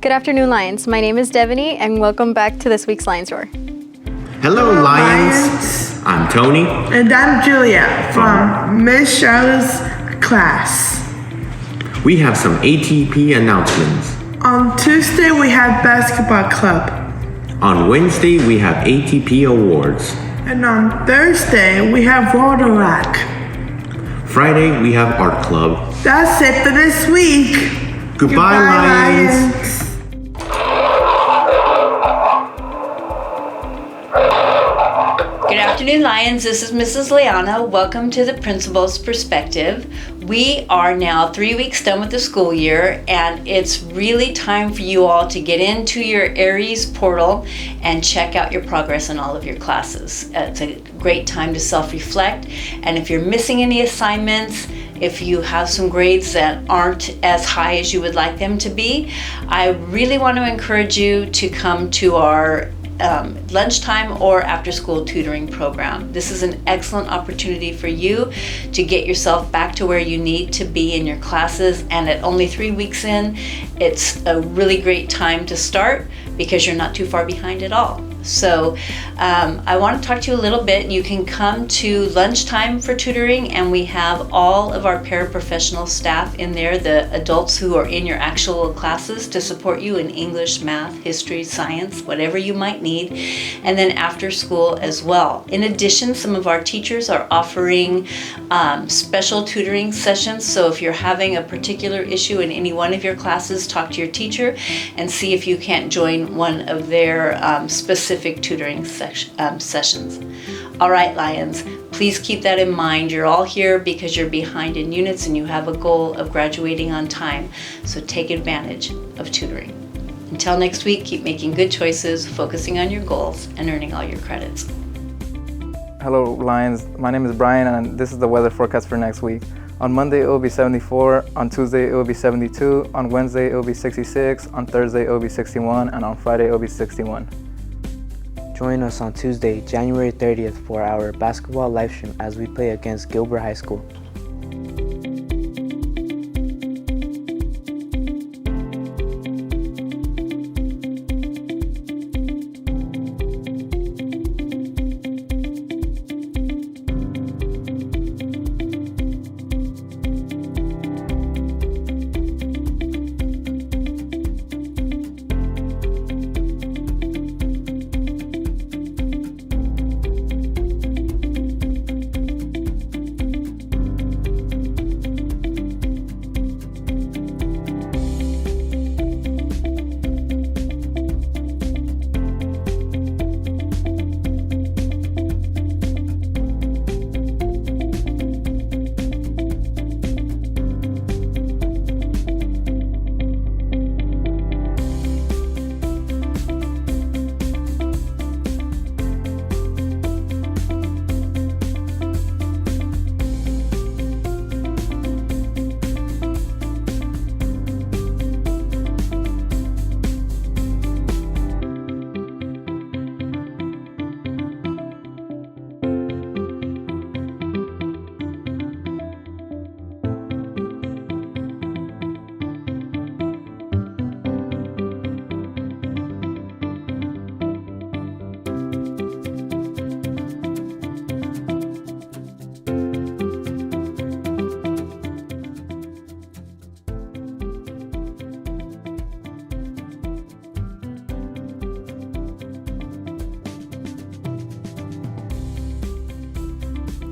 Good afternoon, Lions. My name is Devany, and welcome back to this week's Lions Roar. Hello, Lions. I'm Tony. And I'm Julia from Miss Charlotte's class. We have some ATP announcements. On Tuesday, we have basketball club. On Wednesday, we have ATP awards. And on Thursday, we have roller rack. Friday, we have art club. That's it for this week. Goodbye, Lions. Good afternoon, Lions. This is Mrs. Layana. Welcome to the Principal's Perspective. We are now 3 weeks done with the school year, and it's really time for you all to get into your Aries portal and check out your progress in all of your classes. It's a great time to self-reflect, and if you're missing any assignments, if you have some grades that aren't as high as you would like them to be, I really want to encourage you to come to our lunchtime or after school tutoring program. This is an excellent opportunity for you to get yourself back to where you need to be in your classes, and at only 3 weeks in, it's a really great time to start because you're not too far behind at all. So I want to talk to you a little bit. You can come to lunchtime for tutoring, and we have all of our paraprofessional staff in there, the adults who are in your actual classes to support you in English, math, history, science, whatever you might need, and then after school as well. In addition, some of our teachers are offering special tutoring sessions, so if you're having a particular issue in any one of your classes, talk to your teacher and see if you can't join one of their specific tutoring sessions. All right, Lions, please keep that in mind. You're all here because you're behind in units and you have a goal of graduating on time, so take advantage of tutoring. Until next week, keep making good choices, focusing on your goals, and earning all your credits. Hello, Lions. My name is Brian, and this is the weather forecast for next week. On Monday, it will be 74. On Tuesday, it will be 72. On Wednesday, it will be 66. On Thursday, it will be 61. And on Friday, it will be 61. Join us on Tuesday, January 30th for our basketball live stream as we play against Gilbert High School.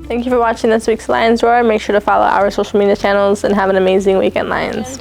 Thank you for watching this week's Lions Roar. Make sure to follow our social media channels and have an amazing weekend, Lions.